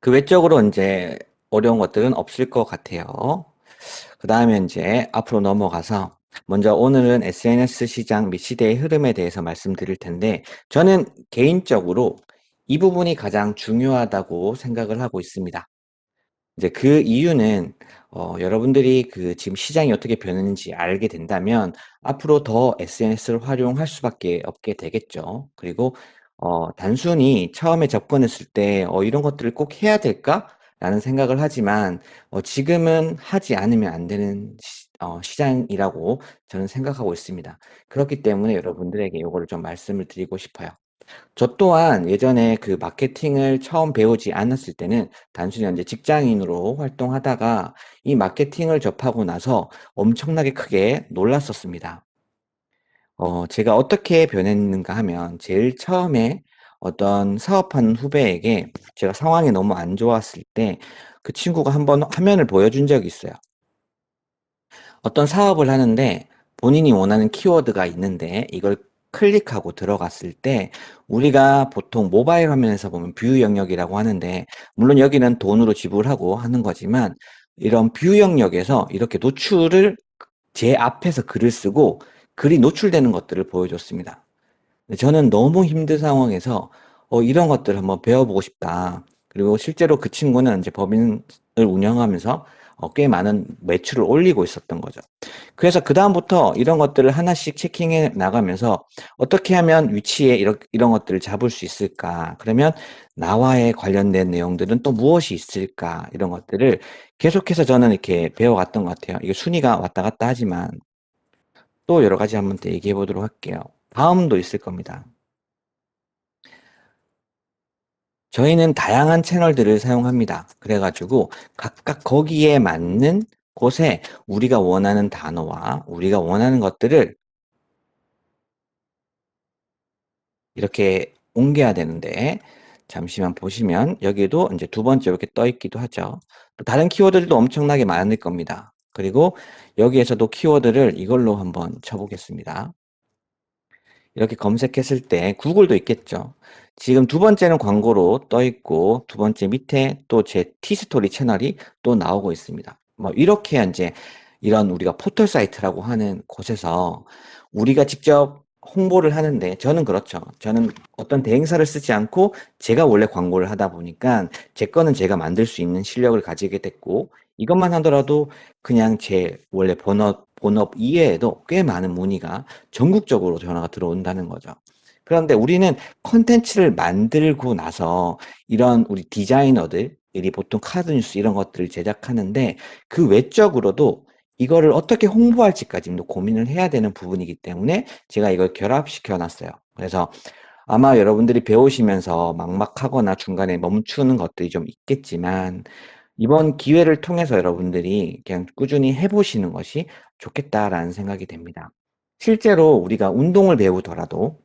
그 외적으로 인제 어려운 것들은 없을 것 같아요. 그다음에 인제 앞으로 넘어가서 먼저 오늘은 SNS 시장 및 시대의 흐름에 대해서 말씀드릴 텐데 저는 개인적으로 이 부분이 가장 중요하다고 생각을 하고 있습니다. 이제 그 이유는 여러분들이 그 지금 시장이 어떻게 변했는지 알게 된다면 앞으로 더 SNS를 활용할 수밖에 없게 되겠죠. 그리고 단순히 처음에 접근했을 때 '이런 것들을 꼭 해야 될까?'라는 생각을 하지만 지금은 하지 않으면 안 되는 시장이라고 저는 생각하고 있습니다. 그렇기 때문에 여러분들에게 요거를 좀 말씀을 드리고 싶어요. 저 또한 예전에 그 마케팅을 처음 배우지 않았을 때는 단순히 인제 직장인으로 활동하다가 이 마케팅을 접하고 나서 엄청나게 크게 놀랐었습니다. 제가 어떻게 변했는가 하면 제일 처음에 어떤 사업하는 후배에게 제가 상황이 너무 안 좋았을 때 그 친구가 한번 화면을 보여준 적이 있어요. 어떤 사업을 하는데 본인이 원하는 키워드가 있는데 이걸 클릭하고 들어갔을 때 우리가 보통 모바일 화면에서 보면 뷰 영역이라고 하는데 물론 여기는 돈으로 지불하고 하는 거지만 이런 뷰 영역에서 이렇게 노출을 제 앞에서 글을 쓰고 글이 노출되는 것들을 보여줬습니다. 근데 저는 너무 힘든 상황에서 '이런 것들을 한번 배워보고 싶다.' 그리고 실제로 그 친구는 인제 법인을 운영하면서 꽤 많은 매출을 올리고 있었던 거죠. 그래서 그다음부터 이런 것들을 하나씩 체킹해 나가면서 '어떻게 하면 위치에 이런 것들을 잡을 수 있을까? 그러면 나와의 관련된 내용들은 또 무엇이 있을까?' 이런 것들을 계속해서 저는 이렇게 배워갔던 것 같아요. 이게 순위가 왔다 갔다 하지만 또 여러 가지 한번 더 얘기해 보도록 할게요. 다음도 있을 겁니다. 저희는 다양한 채널들을 사용합니다. 그래 가지고 각각 거기에 맞는 곳에 우리가 원하는 단어와 우리가 원하는 것들을 이렇게 옮겨야 되는데 잠시만 보시면 여기에도 인제 두 번째 이렇게 떠 있기도 하죠. 또 다른 키워드들도 엄청나게 많을 겁니다. 그리고 여기에서도 키워드를 이걸로 한번 쳐 보겠습니다. 이렇게 검색했을 때 구글도 있겠죠. 지금 두 번째는 광고로 떠 있고 두 번째 밑에 또 제 티스토리 채널이 또 나오고 있습니다. 뭐 이렇게 인제 이런 우리가 포털 사이트라고 하는 곳에서 우리가 직접 홍보를 하는데 저는 그렇죠. 저는 어떤 대행사를 쓰지 않고 제가 원래 광고를 하다 보니깐 제 거는 제가 만들 수 있는 실력을 가지게 됐고 이것만 하더라도 그냥 제 원래 본업 이외에도 꽤 많은 문의가 전국적으로 전화가 들어온다는 거죠. 그런데 우리는 콘텐츠를 만들고 나서 이런 우리 디자이너들이 보통 카드 뉴스 이런 것들을 제작하는데 그 외적으로도 이거를 어떻게 홍보할지까지도 고민을 해야 되는 부분이기 때문에 제가 이걸 결합시켜 놨어요. 그래서 아마 여러분들이 배우시면서 막막하거나 중간에 멈추는 것들이 좀 있겠지만 이번 기회를 통해서 여러분들이 그냥 꾸준히 해 보시는 것이 좋겠다라는 생각이 됩니다. 실제로 우리가 운동을 배우더라도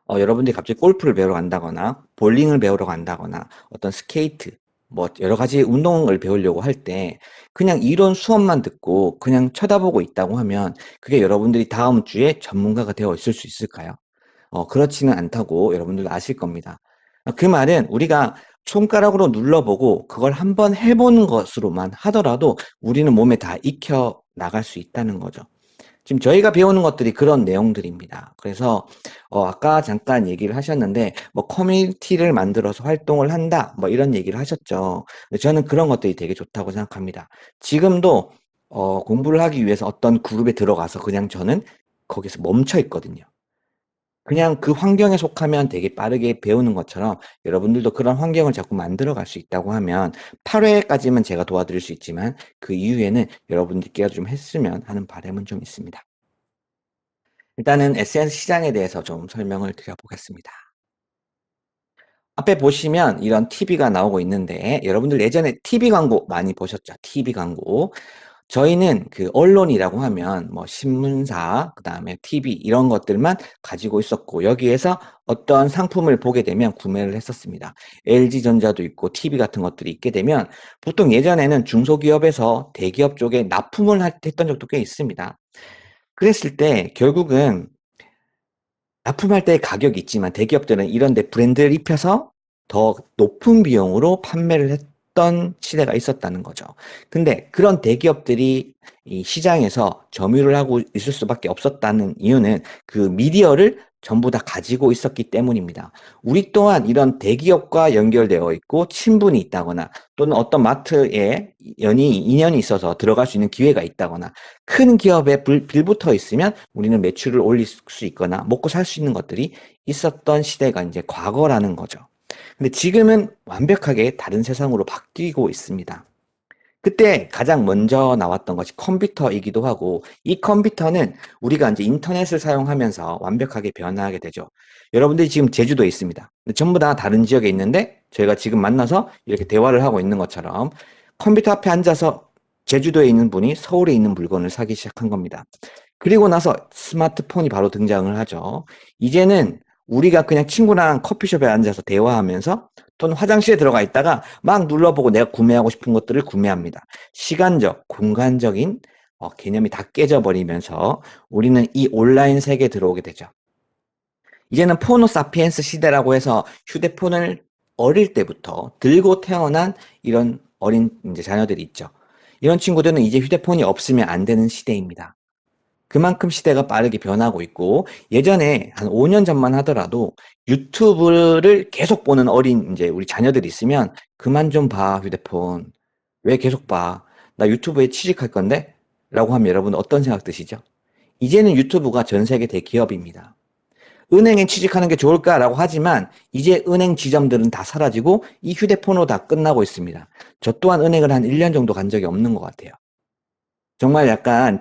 여러분들이 갑자기 골프를 배우러 간다거나 볼링을 배우러 간다거나 어떤 스케이트 뭐 여러 가지 운동을 배우려고 할 때 그냥 이론 수업만 듣고 그냥 쳐다보고 있다고 하면 그게 여러분들이 다음 주에 전문가가 되어 있을 수 있을까요? 그렇지는 않다고 여러분들도 아실 겁니다. 그 말은 우리가 손가락으로 눌러보고 그걸 한번 해 보는 것으로만 하더라도 우리는 몸에 다 익혀 나갈 수 있다는 거죠. 지금 저희가 배우는 것들이 그런 내용들입니다. 그래서 아까 잠깐 얘기를 하셨는데 뭐 "커뮤니티를 만들어서 활동을 한다." 뭐 이런 얘기를 하셨죠. 근데 저는 그런 것들이 되게 좋다고 생각합니다. 지금도 공부를 하기 위해서 어떤 그룹에 들어가서 그냥 저는 거기서 멈춰 있거든요. 그냥 그 환경에 속하면 되게 빠르게 배우는 것처럼 여러분들도 그런 환경을 자꾸 만들어 갈 수 있다고 하면 8 회까지만 제가 도와드릴 수 있지만 그 이후에는 여러분들께서 좀 했으면 하는 바람은 좀 있습니다. 일단은 SNS 시장에 대해서 좀 설명을 드려 보겠습니다. 앞에 보시면 이런 TV가 나오고 있는데 여러분들 예전에 TV 광고 많이 보셨죠? TV 광고. 저희는 그 언론이라고 하면 뭐 신문사 그다음에 TV 이런 것들만 가지고 있었고 여기에서 어떤 상품을 보게 되면 구매를 했었습니다. LG전자도 있고 TV 같은 것들이 있게 되면 보통 예전에는 중소기업에서 대기업 쪽에 납품을 했던 적도 꽤 있습니다. 그랬을 때 결국은 납품할 때 가격이 있지만 대기업들은 이런 데 브랜드를 입혀서 더 높은 비용으로 판매를 했던 시대가 있었다는 거죠. 근데 그런 대기업들이 이 시장에서 점유를 하고 있을 수밖에 없었다는 이유는 그 미디어를 전부 다 가지고 있었기 때문입니다. 우리 또한 이런 대기업과 연결되어 있고 친분이 있다거나 또는 어떤 마트에 인연이 있어서 들어갈 수 있는 기회가 있다거나 큰 기업에 빌붙어 있으면 우리는 매출을 올릴 수 있거나 먹고 살 수 있는 것들이 있었던 시대가 이제 과거라는 거죠. 근데 지금은 완벽하게 다른 세상으로 바뀌고 있습니다. 그때 가장 먼저 나왔던 것이 컴퓨터이기도 하고, 이 컴퓨터는 우리가 이제 인터넷을 사용하면서 완벽하게 변화하게 되죠. 여러분들이 지금 제주도에 있습니다. 근데 전부 다 다른 지역에 있는데 저희가 지금 만나서 이렇게 대화를 하고 있는 것처럼 컴퓨터 앞에 앉아서 제주도에 있는 분이 서울에 있는 물건을 사기 시작한 겁니다. 그리고 나서 스마트폰이 바로 등장을 하죠. 이제는 우리가 그냥 친구랑 커피숍에 앉아서 대화하면서 또는 화장실에 들어가 있다가 막 눌러보고 내가 구매하고 싶은 것들을 구매합니다. 시간적, 공간적인 개념이 다 깨져버리면서 우리는 이 온라인 세계에 들어오게 되죠. 이제는 포노 사피엔스 시대라고 해서 휴대폰을 어릴 때부터 들고 태어난 이런 어린 이제 자녀들이 있죠. 이런 친구들은 이제 휴대폰이 없으면 안 되는 시대입니다. 그만큼 시대가 빠르게 변하고 있고, 예전에 한 5년 전만 하더라도 유튜브를 계속 보는 어린 이제 우리 자녀들이 있으면 그만 좀 봐, 휴대폰. 왜 계속 봐? 나 유튜브에 취직할 건데? 라고 하면 여러분 어떤 생각 드시죠? 이제는 유튜브가 전 세계 대기업입니다. 은행에 취직하는 게 좋을까라고 하지만 이제 은행 지점들은 다 사라지고 이 휴대폰으로 다 끝나고 있습니다. 저 또한 은행을 한 1년 정도 간 적이 없는 것 같아요. 정말 약간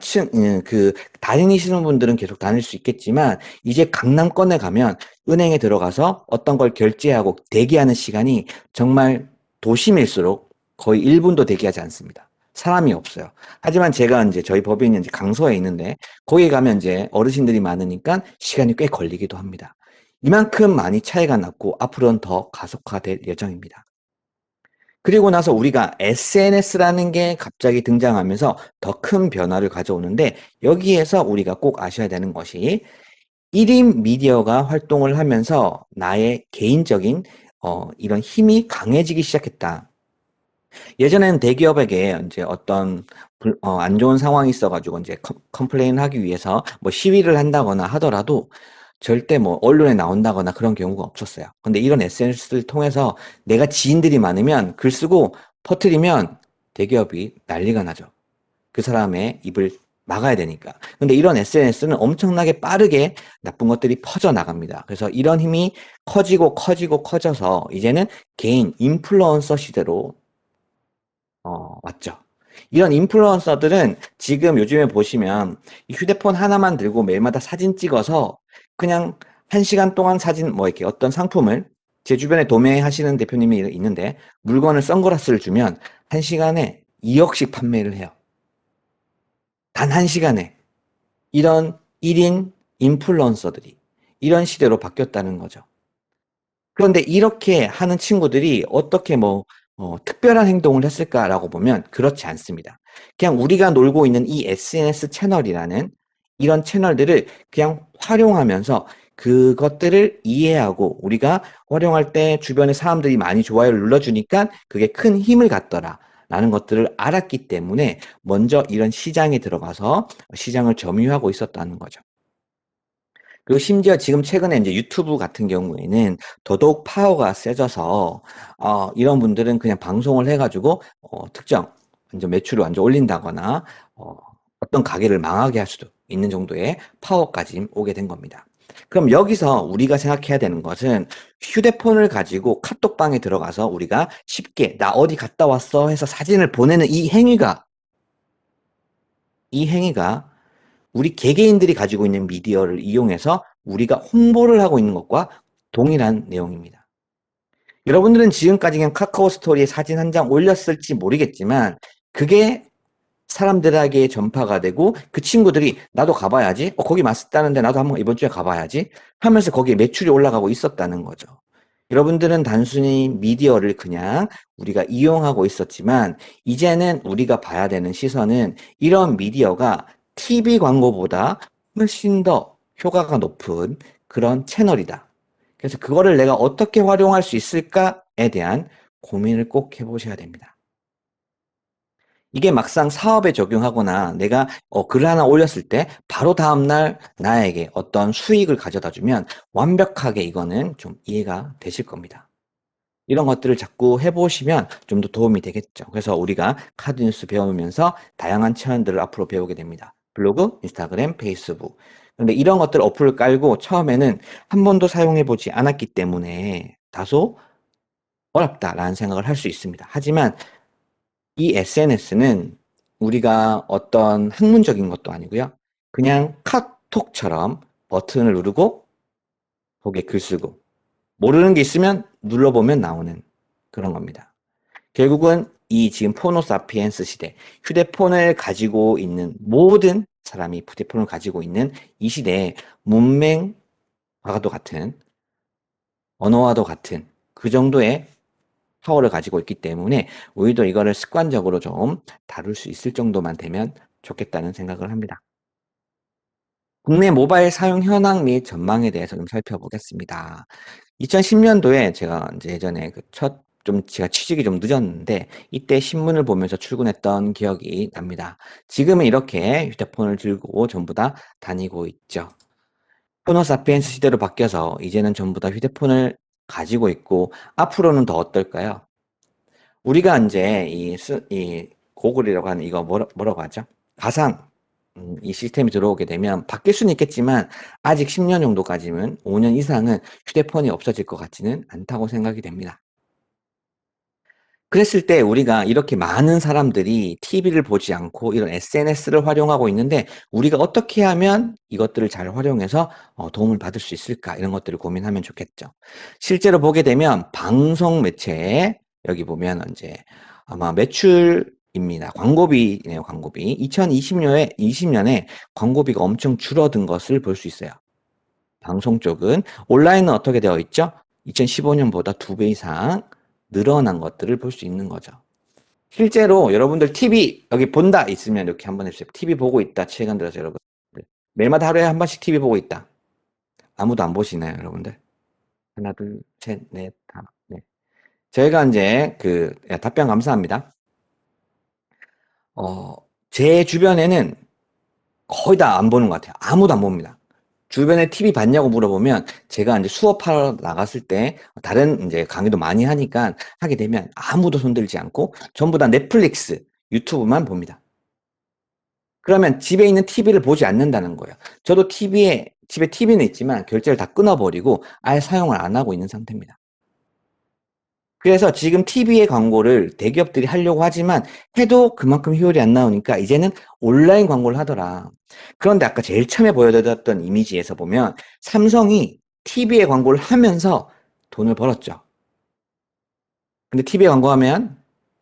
다니시는 분들은 계속 다닐 수 있겠지만 이제 강남권에 가면 은행에 들어가서 어떤 걸 결제하고 대기하는 시간이 정말 도심일수록 거의 1분도 대기하지 않습니다. 사람이 없어요. 하지만 제가 이제 저희 법인이 이제 강서에 있는데 거기 가면 이제 어르신들이 많으니까 시간이 꽤 걸리기도 합니다. 이만큼 많이 차이가 났고 앞으로는 더 가속화될 예정입니다. 그리고 나서 우리가 SNS라는 게 갑자기 등장하면서 더 큰 변화를 가져오는데 여기에서 우리가 꼭 아셔야 되는 것이 1인 미디어가 활동을 하면서 나의 개인적인 이런 힘이 강해지기 시작했다. 예전에는 대기업에게 이제 어떤 안 좋은 상황이 있어가지고 이제 컴플레인 하기 위해서 뭐 시위를 한다거나 하더라도 절대 뭐 언론에 나온다거나 그런 경우가 없었어요. 근데 이런 SNS를 통해서 내가 지인들이 많으면 글 쓰고 퍼뜨리면 대기업이 난리가 나죠. 그 사람의 입을 막아야 되니까. 근데 이런 SNS는 엄청나게 빠르게 나쁜 것들이 퍼져 나갑니다. 그래서 이런 힘이 커지고 커지고 커져서 이제는 개인 인플루언서 시대로 왔죠. 이런 인플루언서들은 지금 요즘에 보시면 이 휴대폰 하나만 들고 매일마다 사진 찍어서 그냥 1시간 동안 사진 뭐 이렇게 어떤 상품을 제 주변에 도매하시는 대표님이 있는데 물건을 선글라스를 주면 1시간에 2억씩 판매를 해요. 단 1시간에. 이런 1인 인플루언서들이 이런 시대로 바뀌었다는 거죠. 그런데 이렇게 하는 친구들이 어떻게 뭐 특별한 행동을 했을까라고 보면 그렇지 않습니다. 그냥 우리가 놀고 있는 이 SNS 채널이라는 이런 채널들을 그냥 활용하면서 그것들을 이해하고 우리가 활용할 때 주변에 사람들이 많이 좋아요를 눌러주니까 그게 큰 힘을 갖더라. 라는 것들을 알았기 때문에 먼저 이런 시장에 들어가서 시장을 점유하고 있었다는 거죠. 그리고 심지어 지금 최근에 이제 유튜브 같은 경우에는 더더욱 파워가 세져서 이런 분들은 그냥 방송을 해가지고 특정 완전 매출을 완전 올린다거나 어, 어떤 가게를 망하게 할 수도 있는 정도의 파워까지 오게 된 겁니다. 그럼 여기서 우리가 생각해야 되는 것은 휴대폰을 가지고 카톡방에 들어가서 우리가 쉽게 나 어디 갔다 왔어 해서 사진을 보내는 이 행위가 우리 개개인들이 가지고 있는 미디어를 이용해서 우리가 홍보를 하고 있는 것과 동일한 내용입니다. 여러분들은 지금까지 그냥 카카오 스토리에 사진 한 장 올렸을지 모르겠지만 그게 사람들에게 전파가 되고 그 친구들이 나도 가봐야지. 거기 맛있다는데 나도 한번 이번 주에 가봐야지 하면서 거기에 매출이 올라가고 있었다는 거죠. 여러분들은 단순히 미디어를 그냥 우리가 이용하고 있었지만 이제는 우리가 봐야 되는 시선은 이런 미디어가 TV 광고보다 훨씬 더 효과가 높은 그런 채널이다. 그래서 그거를 내가 어떻게 활용할 수 있을까에 대한 고민을 꼭 해보셔야 됩니다. 이게 막상 사업에 적용하거나 내가 글을 하나 올렸을 때 바로 다음날 나에게 어떤 수익을 가져다 주면 완벽하게 이거는 좀 이해가 되실 겁니다. 이런 것들을 자꾸 해보시면 좀 더 도움이 되겠죠. 그래서 우리가 카드 뉴스 배우면서 다양한 채널들을 앞으로 배우게 됩니다. 블로그, 인스타그램, 페이스북. 근데 이런 것들 어플을 깔고 처음에는 한 번도 사용해 보지 않았기 때문에 다소 어렵다라는 생각을 할 수 있습니다. 하지만 이 SNS는 우리가 어떤 학문적인 것도 아니고요. 그냥 카톡처럼 버튼을 누르고 거기에 글 쓰고 모르는 게 있으면 눌러보면 나오는 그런 겁니다. 결국은 이 지금 포노사피엔스 시대, 휴대폰을 가지고 있는 모든 사람이 휴대폰을 가지고 있는 이 시대에 문맹과도 같은 언어와도 같은 그 정도의 파워를 가지고 있기 때문에 우리도 이거를 습관적으로 좀 다룰 수 있을 정도만 되면 좋겠다는 생각을 합니다. 국내 모바일 사용 현황 및 전망에 대해서 좀 살펴보겠습니다. 2010년도에 제가 이제 예전에 제가 취직이 좀 늦었는데 이때 신문을 보면서 출근했던 기억이 납니다. 지금은 이렇게 휴대폰을 들고 전부 다 다니고 있죠. 호모사피엔스 시대로 바뀌어서 이제는 전부 다 휴대폰을 가지고 있고 앞으로는 더 어떨까요? 우리가 이제 이 고글이라고 하는 이거 뭐라고 하죠? 가상 이 시스템이 들어오게 되면 바뀔 수는 있겠지만 아직 10년 정도까지는 5년 이상은 휴대폰이 없어질 것 같지는 않다고 생각이 됩니다. 그랬을 때 우리가 이렇게 많은 사람들이 TV를 보지 않고 이런 SNS를 활용하고 있는데 우리가 어떻게 하면 이것들을 잘 활용해서 도움을 받을 수 있을까 이런 것들을 고민하면 좋겠죠. 실제로 보게 되면 방송 매체에 여기 보면 이제 아마 매출입니다. 광고비네요, 광고비. 2020년에 광고비가 엄청 줄어든 것을 볼 수 있어요. 방송 쪽은 온라인은 어떻게 되어 있죠? 2015년보다 2배 이상 늘어난 것들을 볼 수 있는 거죠. 실제로 여러분들 TV 여기 본다 있으면 이렇게 한번 해주세요. TV 보고 있다. 최근 들어서 여러분 매일마다 하루에 한 번씩 TV 보고 있다. 아무도 안 보시나요, 여러분들? 하나, 둘, 셋, 넷, 다. 네. 저희가 이제 답변 감사합니다. 제 주변에는 거의 다 안 보는 것 같아요. 아무도 안 봅니다. 주변에 TV 봤냐고 물어보면 제가 이제 수업하러 나갔을 때 다른 이제 강의도 많이 하니까 하게 되면 아무도 손들지 않고 전부 다 넷플릭스, 유튜브만 봅니다. 그러면 집에 있는 TV를 보지 않는다는 거예요. 저도 집에 TV는 있지만 결제를 다 끊어버리고 아예 사용을 안 하고 있는 상태입니다. 그래서 지금 TV의 광고를 대기업들이 하려고 하지만 해도 그만큼 효율이 안 나오니까 이제는 온라인 광고를 하더라. 그런데 아까 제일 처음에 보여드렸던 이미지에서 보면 삼성이 TV에 광고를 하면서 돈을 벌었죠. 근데 TV에 광고하면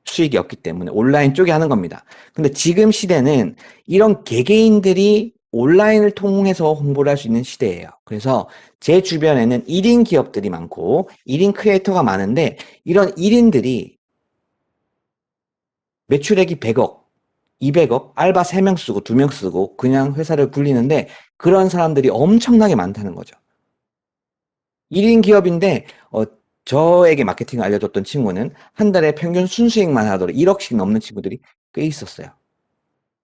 수익이 없기 때문에 온라인 쪽에 하는 겁니다. 근데 지금 시대는 이런 개개인들이 온라인을 통해서 홍보를 할 수 있는 시대예요. 그래서 제 주변에는 1인 기업들이 많고 1인 크리에이터가 많은데 이런 1인들이 매출액이 100억, 200억, 알바 3명 쓰고 2명 쓰고 그냥 회사를 굴리는데 그런 사람들이 엄청나게 많다는 거죠. 1인 기업인데 저에게 마케팅을 알려줬던 친구는 한 달에 평균 순수익만 하더라도 1억씩 넘는 친구들이 꽤 있었어요.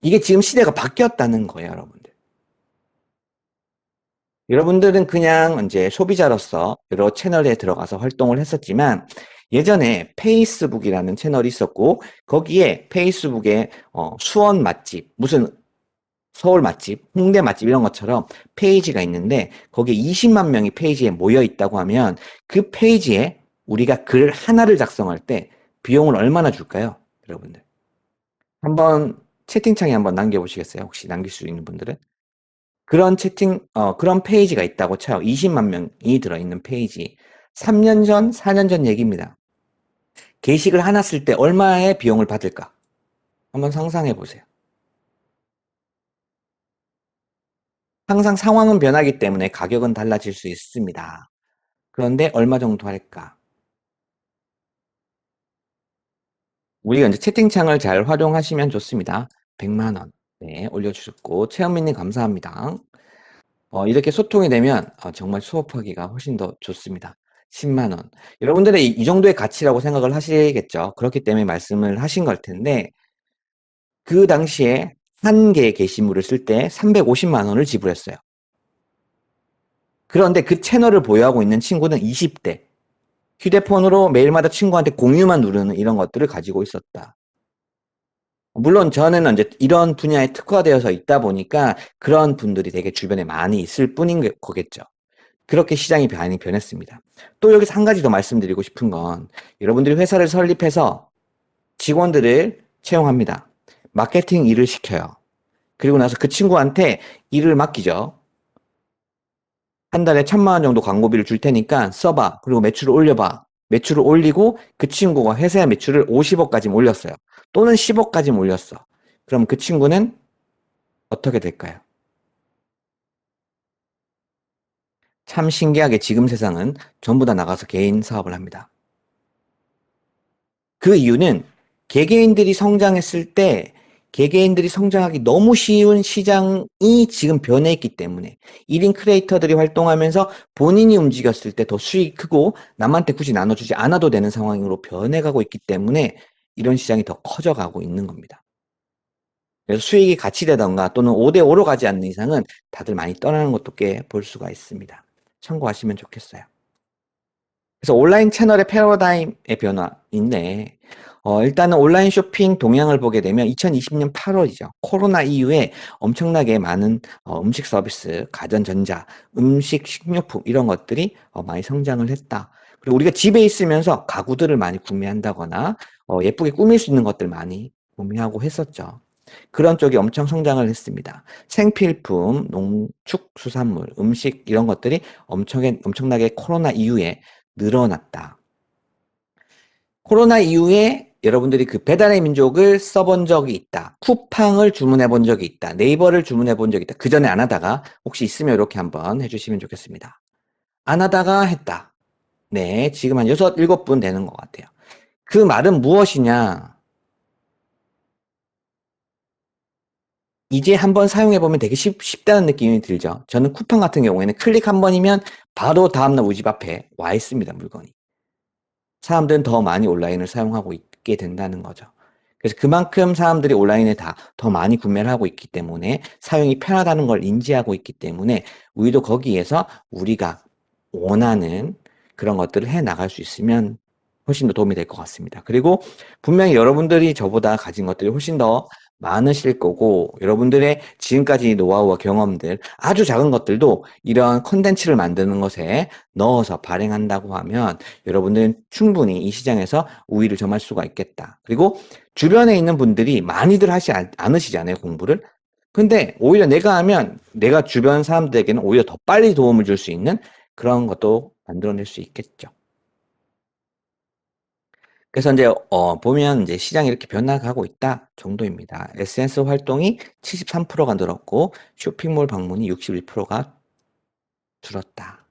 이게 지금 시대가 바뀌었다는 거예요, 여러분들. 여러분들은 그냥 이제 소비자로서 여러 채널에 들어가서 활동을 했었지만 예전에 페이스북이라는 채널이 있었고 거기에 페이스북에 수원 맛집, 무슨 서울 맛집, 홍대 맛집 이런 것처럼 페이지가 있는데 거기에 20만 명이 페이지에 모여 있다고 하면 그 페이지에 우리가 글 하나를 작성할 때 비용을 얼마나 줄까요? 여러분들. 한번 채팅창에 한번 남겨보시겠어요? 혹시 남길 수 있는 분들은? 그런 페이지가 있다고 쳐요. 20만 명이 들어있는 페이지. 3년 전, 4년 전 얘기입니다. 게시글 하나 쓸 때 얼마의 비용을 받을까? 한번 상상해 보세요. 항상 상황은 변하기 때문에 가격은 달라질 수 있습니다. 그런데 얼마 정도 할까? 우리가 이제 채팅창을 잘 활용하시면 좋습니다. 100만 원. 네, 올려주셨고, 최현민님 감사합니다. 이렇게 소통이 되면 정말 수업하기가 훨씬 더 좋습니다. 10만 원. 여러분들의 이 정도의 가치라고 생각을 하시겠죠. 그렇기 때문에 말씀을 하신 걸 텐데 그 당시에 한 개의 게시물을 쓸 때 350만 원을 지불했어요. 그런데 그 채널을 보유하고 있는 친구는 20대. 휴대폰으로 매일마다 친구한테 공유만 누르는 이런 것들을 가지고 있었다. 물론 저는 이제 이런 분야에 특화되어서 있다 보니까 그런 분들이 되게 주변에 많이 있을 뿐인 거겠죠. 그렇게 시장이 많이 변했습니다. 또 여기서 한 가지 더 말씀드리고 싶은 건 여러분들이 회사를 설립해서 직원들을 채용합니다. 마케팅 일을 시켜요. 그리고 나서 그 친구한테 일을 맡기죠. 한 달에 1,000만 원 정도 광고비를 줄 테니까 써봐. 그리고 매출을 올려봐. 매출을 올리고 그 친구가 회사의 매출을 50억까지 올렸어요. 또는 10억까지 올렸어. 그럼 그 친구는 어떻게 될까요? 참 신기하게 지금 세상은 전부 다 나가서 개인 사업을 합니다. 그 이유는 개개인들이 성장했을 때 개개인들이 성장하기 너무 쉬운 시장이 지금 변해 있기 때문에 1인 크리에이터들이 활동하면서 본인이 움직였을 때 더 수익이 크고 남한테 굳이 나눠주지 않아도 되는 상황으로 변해가고 있기 때문에 이런 시장이 더 커져가고 있는 겁니다. 그래서 수익이 가치되던가 또는 5대5로 가지 않는 이상은 다들 많이 떠나는 것도 꽤 볼 수가 있습니다. 참고하시면 좋겠어요. 그래서 온라인 채널의 패러다임의 변화인데 일단은 온라인 쇼핑 동향을 보게 되면 2020년 8월이죠. 코로나 이후에 엄청나게 많은 음식 서비스, 가전전자, 음식, 식료품 이런 것들이 많이 성장을 했다. 그리고 우리가 집에 있으면서 가구들을 많이 구매한다거나 예쁘게 꾸밀 수 있는 것들 많이 구매하고 했었죠. 그런 쪽이 엄청 성장을 했습니다. 생필품, 농축수산물, 음식 이런 것들이 엄청나게 코로나 이후에 늘어났다. 코로나 이후에 여러분들이 그 배달의 민족을 써본 적이 있다. 쿠팡을 주문해 본 적이 있다. 네이버를 주문해 본 적이 있다. 그 전에 안 하다가 혹시 있으면 이렇게 한번 해주시면 좋겠습니다. 안 하다가 했다. 네, 지금 한 6, 7분 되는 것 같아요. 그 말은 무엇이냐? 이제 한번 사용해보면 되게 쉽다는 느낌이 들죠. 저는 쿠팡 같은 경우에는 클릭 한 번이면 바로 다음날 우리 집 앞에 와 있습니다, 물건이. 사람들은 더 많이 온라인을 사용하고 있게 된다는 거죠. 그래서 그만큼 사람들이 온라인에 더 많이 구매를 하고 있기 때문에 사용이 편하다는 걸 인지하고 있기 때문에 우리도 거기에서 우리가 원하는 그런 것들을 해 나갈 수 있으면 훨씬 더 도움이 될 것 같습니다. 그리고 분명히 여러분들이 저보다 가진 것들이 훨씬 더 많으실 거고 여러분들의 지금까지 노하우와 경험들 아주 작은 것들도 이런 컨텐츠를 만드는 것에 넣어서 발행한다고 하면 여러분들은 충분히 이 시장에서 우위를 점할 수가 있겠다. 그리고 주변에 있는 분들이 많이들 하지 않으시잖아요, 공부를. 근데 오히려 내가 하면 내가 주변 사람들에게는 오히려 더 빨리 도움을 줄 수 있는 그런 것도 만들어낼 수 있겠죠. 그래서 이제 보면 이제 시장이 이렇게 변화가고 있다 정도입니다. SNS 활동이 73%가 늘었고 쇼핑몰 방문이 61%가 줄었다.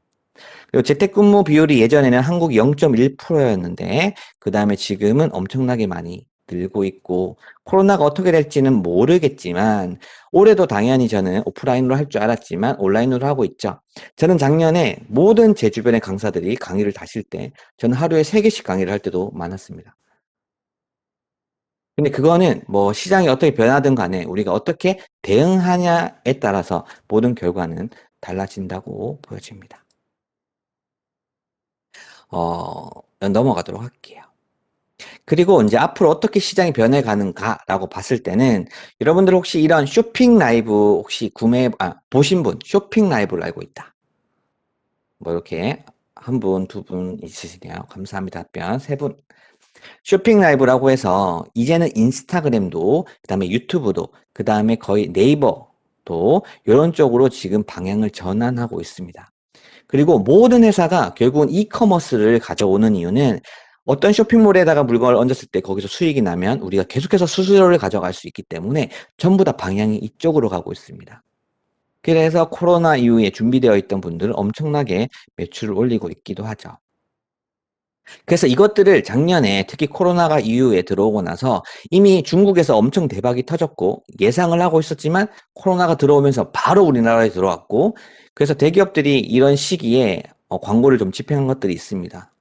그리고 재택근무 비율이 예전에는 한국이 0.1%였는데 그다음에 지금은 엄청나게 많이 늘고 있고 코로나가 어떻게 될지는 모르겠지만 올해도 당연히 저는 오프라인으로 할 줄 알았지만 온라인으로 하고 있죠. 저는 작년에 모든 제 주변의 강사들이 강의를 다실 때 저는 하루에 3개씩 강의를 할 때도 많았습니다. 근데 그거는 뭐 시장이 어떻게 변하든 간에 우리가 어떻게 대응하냐에 따라서 모든 결과는 달라진다고 보여집니다. 어, 넘어가도록 할게요. 그리고 이제 앞으로 어떻게 시장이 변해가는가라고 봤을 때는 여러분들 혹시 이런 쇼핑 라이브 혹시 보신 분 쇼핑 라이브를 알고 있다. 뭐 이렇게 한 분, 두 분 있으시네요. 감사합니다. 답변 세 분. 쇼핑 라이브라고 해서 이제는 인스타그램도 그다음에 유튜브도 그다음에 거의 네이버도 이런 쪽으로 지금 방향을 전환하고 있습니다. 그리고 모든 회사가 결국은 이커머스를 가져오는 이유는 어떤 쇼핑몰에다가 물건을 얹었을 때 거기서 수익이 나면 우리가 계속해서 수수료를 가져갈 수 있기 때문에 전부 다 방향이 이쪽으로 가고 있습니다. 그래서 코로나 이후에 준비되어 있던 분들은 엄청나게 매출을 올리고 있기도 하죠. 그래서 이것들을 작년에 특히 코로나가 이후에 들어오고 나서 이미 중국에서 엄청 대박이 터졌고 예상을 하고 있었지만 코로나가 들어오면서 바로 우리나라에 들어왔고 그래서 대기업들이 이런 시기에 광고를 좀 집행한 것들이 있습니다.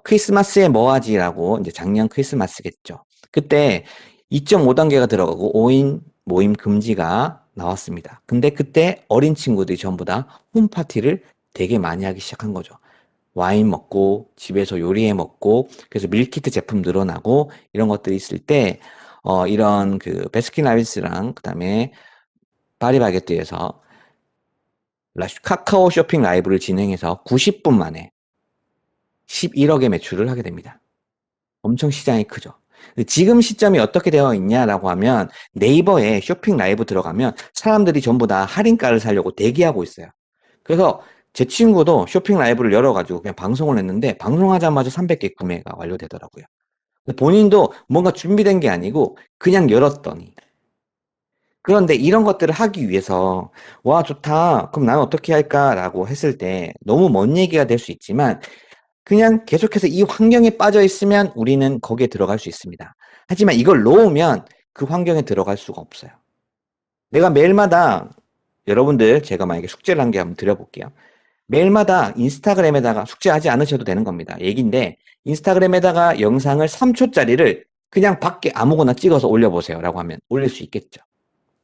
크리스마스에 뭐 하지라고 이제 작년 크리스마스겠죠. 그때 2.5단계가 들어가고 5인 모임 금지가 나왔습니다. 근데 그때 어린 친구들이 전부 다 홈파티를 되게 많이 하기 시작한 거죠. 와인 먹고 집에서 요리해 먹고 그래서 밀키트 제품 늘어나고 이런 것들이 있을 때 이런 그 베스킨라빈스랑 그다음에 파리바게뜨에서 카카오 쇼핑 라이브를 진행해서 90분 만에 11억의 매출을 하게 됩니다. 엄청 시장이 크죠. 지금 시점이 어떻게 되어 있냐라고 하면 네이버에 쇼핑 라이브 들어가면 사람들이 전부 다 할인가를 사려고 대기하고 있어요. 그래서 제 친구도 쇼핑 라이브를 열어가지고 그냥 방송을 했는데 방송하자마자 300개 구매가 완료되더라고요. 본인도 뭔가 준비된 게 아니고 그냥 열었더니 그런데 이런 것들을 하기 위해서 와 좋다 그럼 나는 어떻게 할까라고 했을 때 너무 먼 얘기가 될 수 있지만 그냥 계속해서 이 환경에 빠져 있으면 우리는 거기에 들어갈 수 있습니다. 하지만 이걸 놓으면 그 환경에 들어갈 수가 없어요. 내가 매일마다 여러분들 제가 만약에 숙제를 한 개 한번 드려볼게요. 매일마다 인스타그램에다가 숙제하지 않으셔도 되는 겁니다. 얘기인데 인스타그램에다가 영상을 3초짜리를 그냥 밖에 아무거나 찍어서 올려보세요 라고 하면 올릴 수 있겠죠.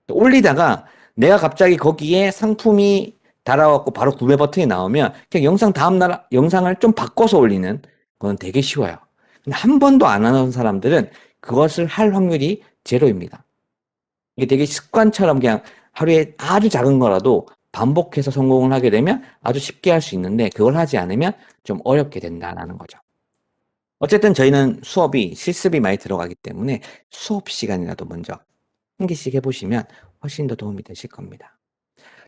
올리다가 내가 갑자기 거기에 상품이 달아왔고 바로 구매 버튼이 나오면 그냥 영상 다음날 영상을 좀 바꿔서 올리는 건 되게 쉬워요. 근데 한 번도 안 하는 사람들은 그것을 할 확률이 제로입니다. 이게 되게 습관처럼 그냥 하루에 아주 작은 거라도 반복해서 성공을 하게 되면 아주 쉽게 할 수 있는데 그걸 하지 않으면 좀 어렵게 된다는 거죠. 어쨌든 저희는 수업이 실습이 많이 들어가기 때문에 수업 시간이라도 먼저 한 개씩 해보시면 훨씬 더 도움이 되실 겁니다.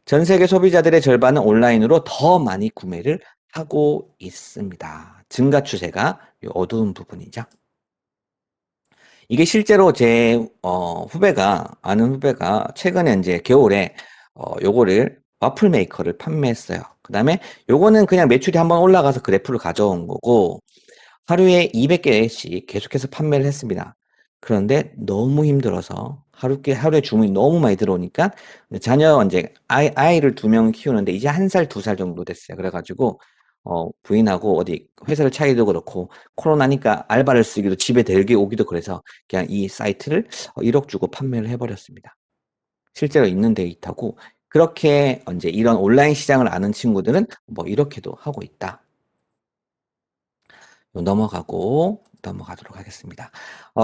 전 세계 소비자들의 절반은 온라인으로 더 많이 구매를 하고 있습니다. 증가 추세가 어두운 부분이죠. 이게 실제로 제 후배가 아는 후배가 최근에 이제 겨울에 요거를 와플 메이커를 판매했어요. 그다음에 요거는 그냥 매출이 한번 올라가서 그래프를 가져온 거고 하루에 200개씩 계속해서 판매를 했습니다. 그런데 너무 힘들어서 하루에 주문이 너무 많이 들어오니까 자녀 이제 아이를 2명 키우는데 이제 1살, 2살 정도 됐어요. 그래가지고 부인하고 어디 회사를 차리기도 그렇고 코로나니까 알바를 쓰기도 집에 들게 오기도 그래서 그냥 이 사이트를 1억 주고 판매를 해버렸습니다. 실제로 있는 데이터고 그렇게 이제 이런 온라인 시장을 아는 친구들은 뭐 이렇게도 하고 있다. 넘어가도록 하겠습니다.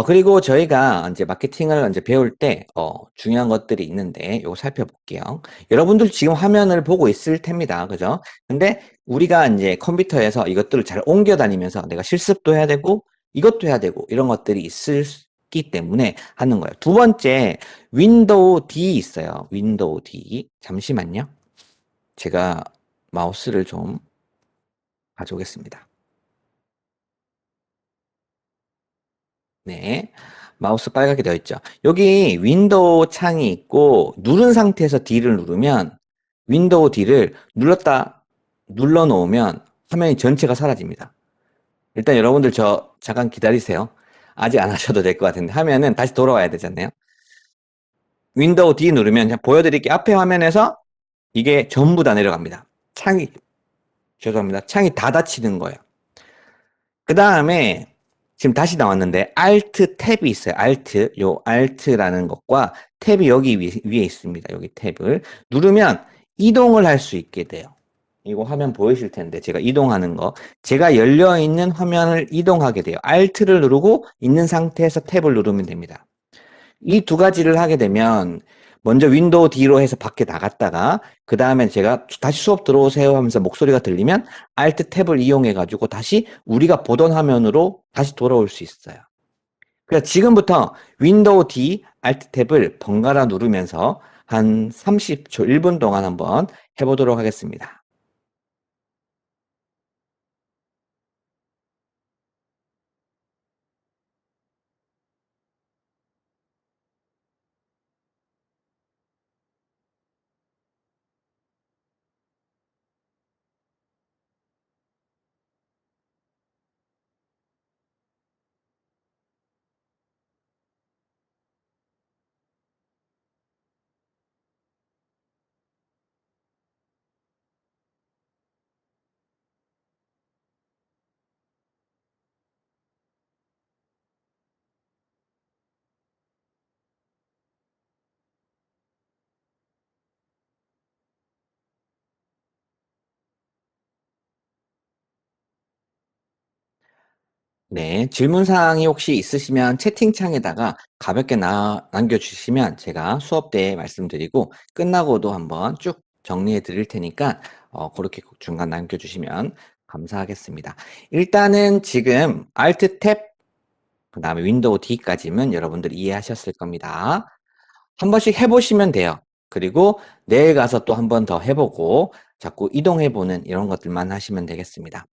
그리고 저희가 이제 마케팅을 이제 배울 때, 중요한 것들이 있는데, 요거 살펴볼게요. 여러분들 지금 화면을 보고 있을 텐니다. 그죠? 근데 우리가 이제 컴퓨터에서 이것들을 잘 옮겨 다니면서 내가 실습도 해야 되고, 이것도 해야 되고, 이런 것들이 있기 때문에 하는 거예요. 두 번째, 윈도우 D 있어요. 윈도우 D. 잠시만요. 제가 마우스를 좀 가져오겠습니다. 네. 마우스 빨갛게 되어 있죠. 여기 윈도우 창이 있고 누른 상태에서 D를 누르면 윈도우 D를 눌러 놓으면 화면이 전체가 사라집니다. 일단 여러분들 저 잠깐 기다리세요. 아직 안 하셔도 될 것 같은데 하면은 다시 돌아와야 되잖아요. 윈도우 D 누르면 그냥 보여드릴게요. 앞에 화면에서 이게 전부 다 내려갑니다. 죄송합니다. 창이 다 닫히는 거예요. 그 다음에 지금 다시 나왔는데 Alt 탭이 있어요. 요 Alt라는 것과 탭이 여기 위에 있습니다. 여기 탭을 누르면 이동을 할 수 있게 돼요. 이거 화면 보이실 텐데 제가 이동하는 거 제가 열려 있는 화면을 이동하게 돼요. Alt를 누르고 있는 상태에서 탭을 누르면 됩니다. 이 두 가지를 하게 되면 먼저 윈도우 D로 해서 밖에 나갔다가 그 다음에 제가 다시 수업 들어오세요 하면서 목소리가 들리면 Alt 탭을 이용해 가지고 다시 우리가 보던 화면으로 다시 돌아올 수 있어요. 그래서 지금부터 윈도우 D Alt 탭을 번갈아 누르면서 한 30초, 1분 동안 한번 해보도록 하겠습니다. 네. 질문 사항이 혹시 있으시면 채팅창에다가 가볍게 남겨주시면 제가 수업 때 말씀드리고 끝나고도 한번 쭉 정리해 드릴 테니까 그렇게 중간 남겨주시면 감사하겠습니다. 일단은 지금 Alt 탭 그다음에 윈도우 D까지는 여러분들이 이해하셨을 겁니다. 한 번씩 해 보시면 돼요. 그리고 내일 가서 또 한 번 더 해 보고 자꾸 이동해 보는 이런 것들만 하시면 되겠습니다.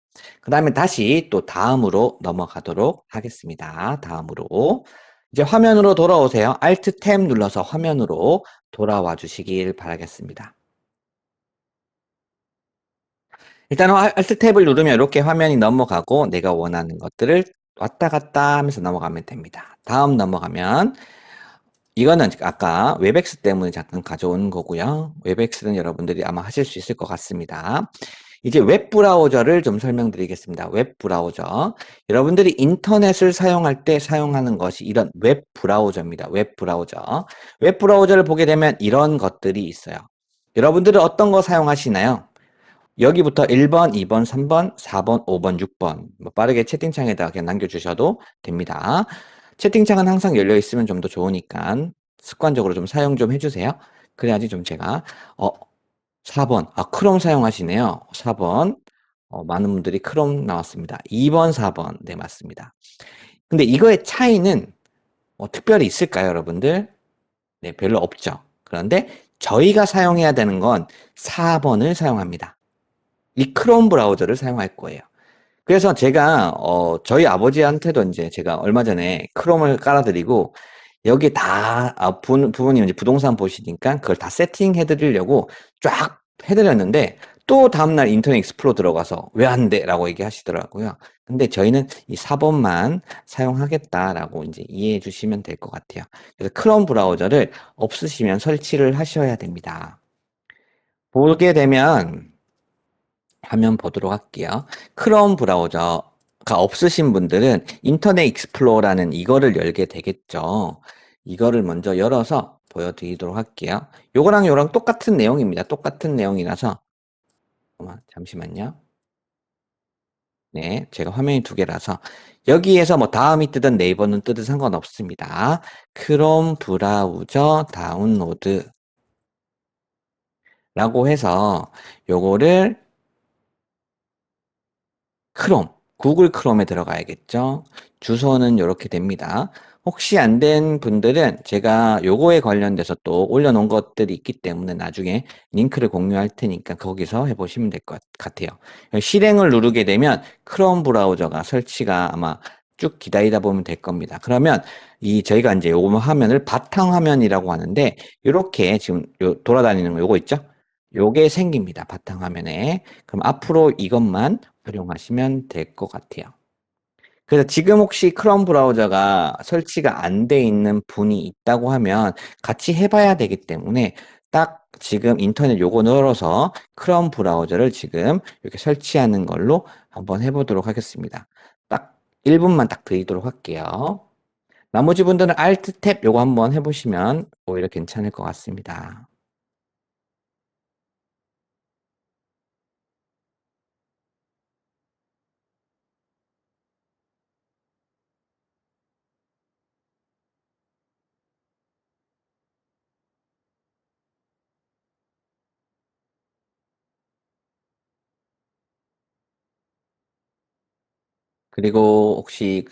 그다음에 다시 또 다음으로 넘어가도록 하겠습니다. 다음으로 이제 화면으로 돌아오세요. Alt 탭 눌러서 화면으로 돌아와 주시길 바라겠습니다. 일단 Alt 탭을 누르면 이렇게 화면이 넘어가고 내가 원하는 것들을 왔다 갔다 하면서 넘어가면 됩니다. 다음 넘어가면 이거는 아까 웹엑스 때문에 잠깐 가져온 거고요. 웹엑스는 여러분들이 아마 하실 수 있을 것 같습니다. 이제 웹 브라우저를 좀 설명드리겠습니다. 웹 브라우저. 여러분들이 인터넷을 사용할 때 사용하는 것이 이런 웹 브라우저입니다. 웹 브라우저. 웹 브라우저를 보게 되면 이런 것들이 있어요. 여러분들은 어떤 거 사용하시나요? 여기부터 1번, 2번, 3번, 4번, 5번, 6번 빠르게 채팅창에다 그냥 남겨주셔도 됩니다. 채팅창은 항상 열려 있으면 좀 더 좋으니까 습관적으로 좀 사용 좀 해주세요. 그래야지 좀 제가 4번 크롬 사용하시네요. 4번 많은 분들이 크롬 나왔습니다. 2번, 4번 네 맞습니다. 근데 이거의 차이는 특별히 있을까요, 여러분들? 네, 별로 없죠. 그런데 저희가 사용해야 되는 건 4번을 사용합니다. 이 크롬 브라우저를 사용할 거예요. 그래서 제가 저희 아버지한테도 이제 제가 얼마 전에 크롬을 깔아드리고 여기 다 부모님 이제 부동산 보시니까 그걸 다 세팅해 드리려고 쫙 해드렸는데 또 다음날 인터넷 익스플로러 들어가서 왜 안 돼? 라고 얘기하시더라고요. 근데 저희는 이 4번만 사용하겠다라고 이제 이해해 주시면 될 것 같아요. 그래서 크롬 브라우저를 없으시면 설치를 하셔야 됩니다. 보게 되면 화면 보도록 할게요. 크롬 브라우저가 없으신 분들은 인터넷 익스플로러라는 이거를 열게 되겠죠. 이거를 먼저 열어서 보여드리도록 할게요. 요거랑 요랑 똑같은 내용입니다. 똑같은 내용이라서 잠시만요. 네, 제가 화면이 두 개라서 여기에서 뭐 다음이 뜨든 네이버는 뜨든 상관없습니다. 크롬 브라우저 다운로드라고 해서 요거를 크롬, 구글 크롬에 들어가야겠죠. 주소는 이렇게 됩니다. 혹시 안 된 분들은 제가 요거에 관련돼서 또 올려놓은 것들이 있기 때문에 나중에 링크를 공유할 테니까 거기서 해보시면 될 것 같아요. 실행을 누르게 되면 크롬 브라우저가 설치가 아마 쭉 기다리다 보면 될 겁니다. 그러면 저희가 이제 요 화면을 바탕화면이라고 하는데 이렇게 지금 돌아다니는 거 요거 있죠? 요게 생깁니다. 바탕화면에. 그럼 앞으로 이것만 활용하시면 될 것 같아요. 그래서 지금 혹시 크롬 브라우저가 설치가 안 돼 있는 분이 있다고 하면 같이 해봐야 되기 때문에 딱 지금 인터넷 요거 눌러서 크롬 브라우저를 지금 이렇게 설치하는 걸로 한번 해보도록 하겠습니다. 딱 1분만 딱 드리도록 할게요. 나머지 분들은 Alt 탭 요거 한번 해보시면 오히려 괜찮을 것 같습니다. 그리고 혹시